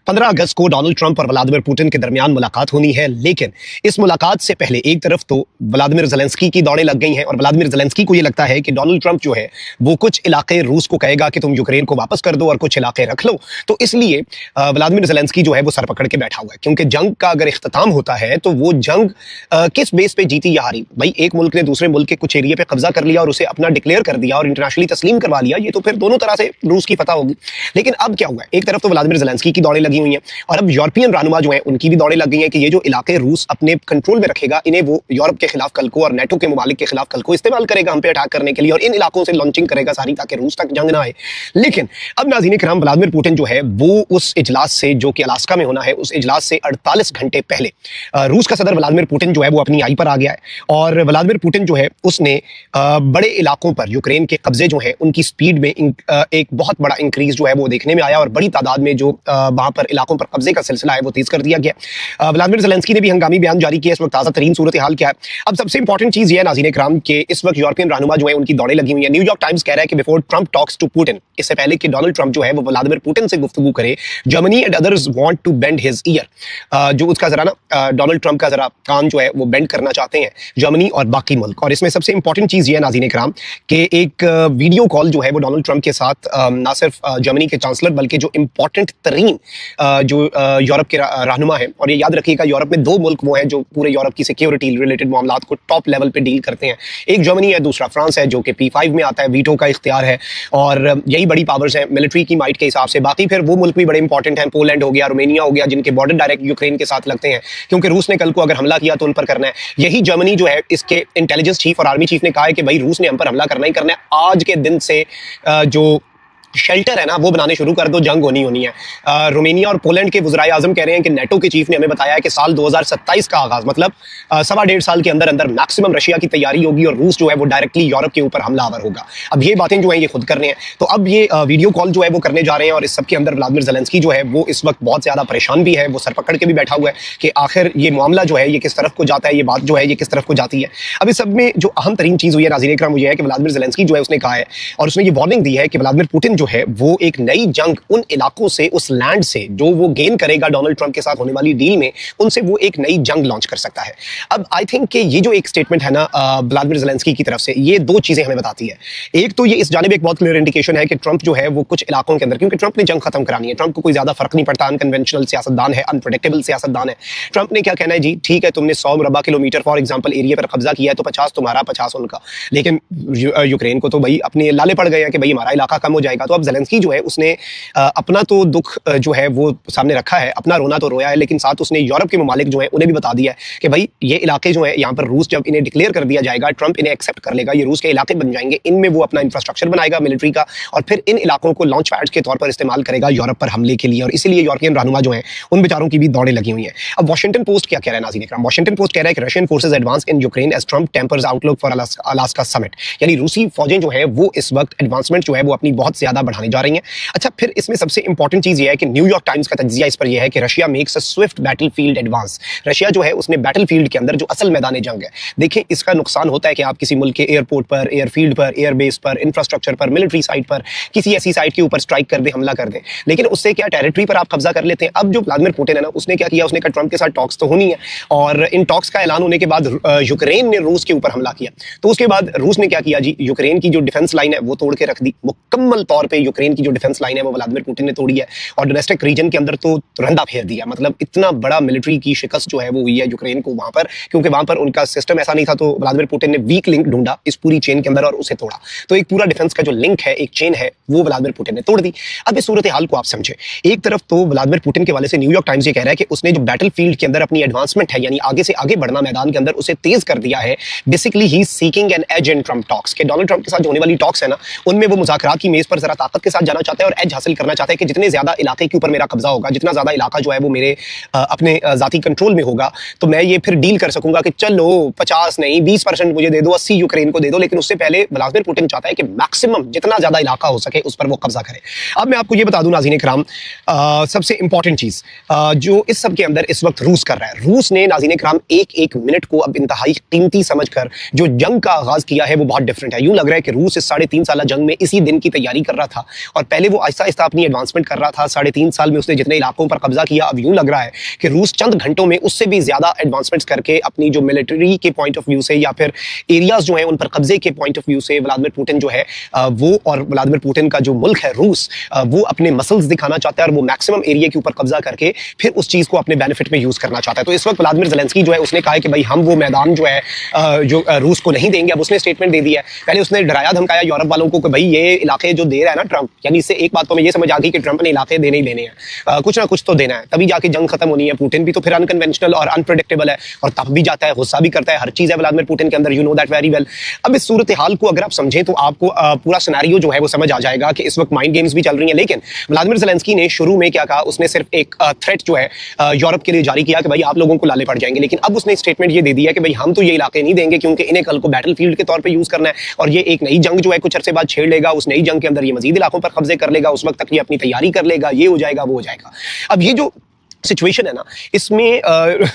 15 अगस्त को Donald Trump और Vladimir Putin के दरमियान मुलाकात होनी है, लेकिन इस मुलाकात से पहले एक तरफ तो व्लादिमीर ज़ेलेंस्की की दौड़ें लग गई हैं और व्लादिमीर ज़ेलेंस्की को ये लगता है कि डोनाल्ड ट्रंप जो है वो कुछ इलाके रूस को कहेगा कि तुम यूक्रेन को वापस कर दो और कुछ इलाके रख लो। तो इसलिए व्लादिमीर ज़ेलेंस्की जो है वो सर पकड़ के बैठा हुआ है, क्योंकि जंग का अगर इख्तिताम होता है तो वो जंग किस बेस पे जीती या हारी। भाई एक मुल्क ने दूसरे मुल्क के कुछ एरिया पे कब्जा कर लिया और उसे अपना डिक्लेयर कर दिया और इंटरनेशनली तस्लीम करवा लिया, ये तो फिर दोनों तरह से रूस की फतह होगी। लेकिन अब क्या हुआ है, एक तरफ तो व्लादिमीर ज़ेलेंस्की की दौड़ें लगी हुई हैं और अब यूरोपियन रहनुमा जो हैं उनकी भी दौड़ें लग गई हैं कि ये जो इलाके रूस अपने कंट्रोल में रखेगा, इन्हें वो यूरोप के खिलाफ कल को और नेटो के मुमालिक के खिलाफ कल को इस्तेमाल करेगा हम पे अटैक करने के लिए, और इन इलाकों से लॉन्चिंग करेगा सारी, ताकि रूस तक जंग ना आए। लेकिन अब नाज़रीन किराम, व्लादिमीर पुतिन जो है वो उस इजलास से, जो कि अलास्का में होना है, उस इजलास से 48 घंटे पहले रूस का सदर व्लादिमीर पुतिन जो है वो अपनी आई पर आ गया है और व्लादिमीर पुतिन जो है उसने बड़े इलाकों पर यूक्रेन के कब्जे जो हैं उनकी स्पीड में एक बहुत बड़ा इंक्रीज जो है वो देखने में आया और बड़ी तादाद में जो वहां पर इलाकों पर कब्जे का सिलसिला है वो तेज कर दिया गया। व्लादिमीर ज़ेलेंस्की ने भी हंगामी बयान जारी किया। इस वक्त ताज़ा तरीन सूरत हाल क्या है। अब सबसे इंपॉर्टेंट चीज ये है नाज़रीन इकराम कि इस वक्त यूरोपियन रहनुमा जो है उनकी दौड़ें लगी हुई है। न्यूयॉर्क टाइम्स कह रहा है कि before Trump talks to Putin, इससे पहले कि डोनाल्ड ट्रंप जो है वो व्लादिमीर पुतिन से गुफ्तगू करे, Germany and others want to bend his ear. जो उसका जरा ना डोनाल्ड ट्रंप का जरा कान जो है वो बेंड करना चाहते हैं जर्मनी और बाकी मुल्क। और इसमें सबसे इंपॉर्टेंट चीज ये है नाज़रीन इकराम कि एक वीडियो कॉल जो है वो डोनाल्ड ट्रंप के साथ ना सिर्फ जर्मनी के चांसलर बल्कि जो इंपॉर्टेंट तरीन जो यूरोप के रहनुमा है, और ये याद रखिएगा यूरोप में 2 मुल्क वो हैं जो पूरे यूरोप की सिक्योरिटी रिलेटेड मामलात को टॉप लेवल पे डील करते हैं। एक जर्मनी है, दूसरा फ्रांस है जो कि P5 में आता है, वीटो का इख्तियार है और यही बड़ी पावर्स हैं मिलिट्री की माइट के हिसाब से। बाकी फिर वो मुल्क भी बड़े इंपॉर्टेंट हैं, पोलैंड हो गया, रोमेनिया हो गया, जिनके बॉर्डर डायरेक्ट यूक्रेन के साथ लगते हैं, क्योंकि रूस ने कल को अगर हमला किया तो उन पर करना है। यही जर्मनी जो है, इसके इंटेलिजेंस चीफ और आर्मी चीफ ने कहा है कि भाई रूस ने हम पर हमला करना ही करना है, आज के दिन से जो शेल्टर है ना वो बनाने शुरू कर दो, जंग होनी है। रोमेनिया और पोलैंड के वज़राए आज़म कह रहे हैं कि नेटो के चीफ ने हमें बताया है कि साल 2027 का आगाज, मतलब 1.25 साल के अंदर अंदर मैक्सिमम रशिया की तैयारी होगी और रूस जो है वो डायरेक्टली यूरोप के ऊपर हमलावर होगा। अब ये बातें जो है ये खुद कर रहे हैं, तो अब ये वीडियो कॉल जो है वो करने जा रहे हैं और इस सब के अंदर व्लादिमीर ज़ेलेंस्की जो है वो इस वक्त बहुत ज़्यादा परेशान भी है, वो सर पकड़ के भी बैठा हुआ है कि आखिर ये मामला जो है ये किस तरफ को जाता है, ये बात जो है ये किस तरफ को जाती है। अब इस सब में जो अहम तरीन चीज़ हुई है नाज़रीन इकराम वो ये है कि व्लादिमीर ज़ेलेंस्की जो है उसने कहा है और उसने ये वार्निंग दी है कि व्लादिमीर पुतिन जो है वो एक नई जंग उन इलाकों से, उस लैंड से जो वो गेन करेगा डोनाल्ड ट्रंप के साथ होने वाली डील में, उनसे वो एक नई जंग लॉन्च कर सकता है। अब आई थिंक कि ये जो एक स्टेटमेंट है ना व्लादिमीर ज़ेलेंस्की की तरफ से, ये 2 चीजें हमें बताती है। एक तो ये इस जानिब एक बहुत क्लियर इंडिकेशन है कि ट्रंप जो है वो कुछ इलाकों के अंदर, क्योंकि ट्रंप ने जंग खत्म करानी है, ट्रंप को कोई ज्यादा फर्क नहीं पड़ता, अनकन्वेंशनल सियासतदान है, अनप्रेडिक्टेबल सियासतदान है। ट्रंप ने क्या कहना है जी, ठीक है तुमने 100 मुरबा किलोमीटर फॉर एग्जाम्पल एरिया पर कब्जा किया है तो 50 तुम्हारा 50 उनका, लेकिन यूक्रेन को तो भाई अपने लाले पड़ गए हैं कि भाई हमारा इलाका कम हो जाएगा। तो अब ज़ेलेंस्की जो है उसने अपना तो दुख जो है वो सामने रखा है, अपना रोना तो रोया है, लेकिन साथ उसने यूरोप के ममालिक जो है उन्हें भी बता दिया है कि भाई ये इलाके जो है यहाँ पर रूस जब इन्हें डिक्लेयर कर दिया जाएगा, ट्रंप इन्हें एक्सेप्ट कर लेगा, ये रूस के इलाके बन जाएंगे, इनमें वो अपना इंफ्रास्ट्रक्चर बनाएगा मिलिट्री का और फिर इन इलाकों को लॉन्च पैड्स के तौर पर इस्तेमाल करेगा यूरोप पर हमले के लिए। और इसीलिए यूरोपियन रहनुमा जो है उन बेचारों की भी दौड़ें लगी हुई हैं। अब वाशिंगटन पोस्ट क्या कह रहा है नाज़रीन इकराम, वाशिंगटन पोस्ट कह रहा है कि Russian forces advance in Ukraine as Trump tempers outlook for Alaska summit, यानी रूसी फौजें जो है वो इस वक्त एडवांसमेंट जो है वो अपनी बहुत ज्यादा बढ़ाने जा रही हैं। अच्छा, फिर इसमें सबसे इंपॉर्टेंट चीज ये है कि न्यूयॉर्क टाइम्स का तज्जिया इस पर यह है कि Russia makes a Swift battlefield advance. Russia जो है उसने बैटलफील्ड के अंदर जो असल मैदान जंग है, देखिए इसका नुकसान होता है कि आप किसी मुल्क के एयरपोर्ट पर, एयरफील्ड पर, एयरबेस पर, इंफ्रास्ट्रक्चर पर, मिलिट्री साइट पर, किसी ऐसी साइट के ऊपर स्ट्राइक कर दे, हमला कर दे, लेकिन उससे क्या टेरिटरी पर आप कब्जा कर लेते हैं। अब जो व्लादिमीर पुतिन है ना उसने क्या किया, उसने कहा ट्रंप के साथ टॉक्स तो होनी है और इन टॉक्स का ऐलान होने के बाद यूक्रेन ने रूस के ऊपर हमला किया, तो उसके बाद रूस ने क्या किया जी, यूक्रेन की जो डिफेंस लाइन है वो तोड़ के रख दी। मुकम्मल तौर पर यूक्रेन की जो डिफेंस लाइन है वो व्लादिमीर पुतिन ने तोड़ी है और डोमेस्टिक रीजन के अंदर तो रंदा फेर दिया। मतलब इतना बड़ा मिलिट्री की शिकस्त जो है वो हुई है यूक्रेन को वहां पर, क्योंकि वहां पर उनका सिस्टम ऐसा नहीं था, तो व्लादिमीर पुतिन ने वीक लिंक ढूंढा इस पूरी चेन के अंदर और उसे तोड़ा। तो एक पूरा डिफेंस का जो लिंक है, एक चेन है, वो व्लादिमीर पुतिन ने तोड़ दी। अब इस सूरत हाल को आप समझे, एक तरफ तो व्लादिमीर पुतिन के वाले से न्यूयॉर्क टाइम्स ये कह रहा है कि उसने जो बैटल फील्ड के अंदर अपनी एडवांसमेंट है, यानी आगे से आगे बढ़ना मैदान के अंदर, उसे तेज कर दिया है। Basically he is seeking an edge in Trump talks, के डोनाल्ड ट्रंप के साथ जो होने वाली टॉक्स है ना उनमें वो मुज़ाकरात की मेज पर जरा ताकत के साथ जाना चाहता है और एज हासिल करना चाहता है कि जितने ज्यादा इलाके के ऊपर मेरा कब्जा होगा, जितना ज्यादा इलाका जो है वो मेरे अपने जाती कंट्रोल में होगा, तो मैं ये फिर डील कर सकूंगा कि चलो 50 नहीं 20% मुझे दे दो, 80 यूक्रेन को दे दो, लेकिन उससे पहले व्लादिमीर पुतिन चाहता है कि मैक्सिमम जितना ज्यादा इलाका हो सके उस पर वो कब्जा करे। अब मैं आपको ये बता दूं नाज़रीन इकराम, सबसे इंपॉर्टेंट चीज जो इस सब के अंदर इस वक्त रूस कर रहा है, रूस ने नाज़रीन इकराम एक एक मिनट को अब इंतहाई कीमती समझकर जो जंग का आगाज किया है वो बहुत डिफरेंट है। यूं लग रहा है कि रूस इस 3.5 साल जंग में इसी दिन की तैयारी कर रहा था اور پہلے وہ آہستہ آہستہ اپنی ایڈوانسمنٹ کر رہا تھا. 3.5 سال میں اس نے جتنے علاقوں پر قبضہ کیا, اب یوں لگ رہا ہے کہ روس چند گھنٹوں میں اس سے بھی زیادہ ایڈوانسمنٹس کر کے اپنی جو ملٹری کے پوائنٹ آف ویو سے یا پھر ایریاز جو ہیں ان پر قبضے کے پوائنٹ آف ویو سے ولادیمیر پوٹن جو ہے وہ, اور ولادیمیر پوٹن کا جو ملک ہے روس, وہ اپنے مسلز دکھانا چاہتا ہے اور وہ میکسیمم ایریا کے اوپر قبضہ کر کے پھر اس چیز کو اپنے بینیفٹ میں یوز کرنا چاہتا ہے. تو اس وقت ولادیمیر زیلنسکی جو ہے اس نے کہا ہے کہ بھائی ہم وہ میدان جو ہے جو روس کو نہیں دیں گے. اب اس نے اسٹیٹمنٹ دے دیا ہے, پہلے اس نے ڈرایا دھمکایا یورپ والوں کو کہ بھائی یہ علاقے جو دے رہا ہے نا ٹرمپ, یعنی اس سے ایک بات تو میں یہ سمجھ آ گئی کہ ٹرمپ نے علاقے دینے ہی دینے ہیں, کچھ نہ کچھ تو دینا ہے, تبھی جا کے جنگ ختم ہونی ہے. پوٹن بھی تو پھر انکنونشنل اور انپریڈکٹیبل ہے اور تب بھی جاتا ہے, غصہ بھی کرتا ہے, ہر چیز ہے ولادیمیر پوٹن کے اندر, you know that very well. اب اس صورتحال کو اگر آپ سمجھیں تو آپ کو پورا سیناریو جو ہے وہ سمجھ آ جائے گا کہ اس وقت مائنڈ گیمز بھی چل رہی ہیں. لیکن ولادیمیر زیلنسکی نے شروع میں کیا کہا, اس نے صرف ایک تھریٹ جو ہے یورپ کے لیے جاری کیا کہ بھائی آپ لوگوں کو لالے پڑ جائیں گے. لیکن اب اس نے اسٹیٹمنٹ یہ دے دیا کہ بھائی ہم تو یہ علاقے نہیں دیں گے کیونکہ انہیں کل کو بیٹل فیلڈ کے طور پہ یوز کرنا ہے اور یہ ایک نئی جنگ جو ہے کچھ عرصے بعد چھیڑ لے گا. اس نئی جنگ کے اندر یہ مزید علاقوں پر قبضے کر لے گا, اس وقت تک یہ اپنی تیاری کر لے گا, یہ ہو جائے گا, وہ ہو جائے گا. اب یہ جو سچویشن ہے نا, اس میں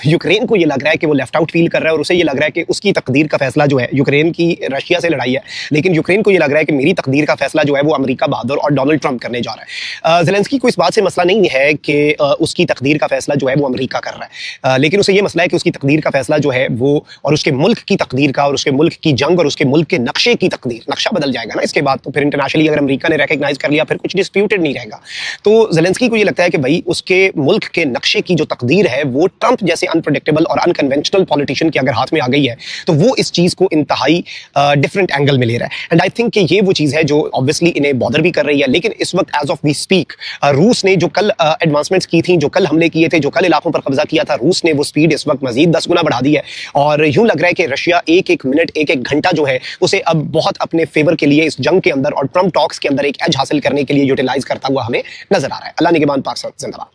یوکرین کو یہ لگ رہا ہے کہ وہ لیفٹ آؤٹ فیل کر رہا ہے اور اسے یہ لگ رہا ہے کہ اس کی تقدیر کا فیصلہ جو ہے, یوکرین کی رشیا سے لڑائی ہے لیکن یوکرین کو یہ لگ رہا ہے کہ میری تقدیر کا فیصلہ جو ہے وہ امریکہ بہادر اور ڈونلڈ ٹرمپ کرنے جا رہا ہے. زیلنسکی کو اس بات سے مسئلہ نہیں ہے کہ اس کی تقدیر کا فیصلہ جو ہے وہ امریکہ کر رہا ہے, لیکن اسے یہ مسئلہ ہے کہ اس کی تقدیر کا فیصلہ جو ہے وہ, اور اس کے ملک کی تقدیر کا اور اس کے ملک کی جنگ اور اس کے ملک کے نقشے کی تقدیر, نقشہ بدل جائے گا نا اس کے بعد. تو پھر انٹرنیشنلی اگر امریکہ نے ریکگنائز کر لیا پھر کچھ ڈسپیوٹڈ نہیں رہے گا. تو زیلنسکی کو یہ لگتا ہے کہ بھائی اس کے ملک کے نقشے کی جو تقدیر ہے وہ ٹرمپ جیسے انپریڈکٹیبل اور انکنونشنل پولیٹیشین کے اگر ہاتھ میں آ گئی ہے تو وہ اس چیز کو انتہائی ڈفرنٹ اینگل میں لے رہا ہے. اینڈ آئی تھنک کہ یہ وہ چیز ہے جو obviously انہیں بادر بھی کر رہی ہے. لیکن اس وقت ایز آف وی اسپیک روس نے جو کل ایڈوانسمنٹس کی تھیں, جو کل حملے کیے تھے, جو کل علاقوں پر قبضہ کیا تھا, روس نے وہ سپیڈ اس وقت مزید 10 گنا بڑھا دی ہے اور یوں لگ رہا ہے کہ رشیا ایک ایک منٹ ایک ایک گھنٹہ جو ہے اسے اب بہت اپنے فیور کے لیے اس جنگ کے اندر اور ٹرمپ ٹاکس کے اندر ایک ایج حاصل کرنے کے لیے یوٹیلائز کرتا ہوا ہمیں نظر آ رہا ہے. اللہ نگہبان. پاکستان زندہ باد.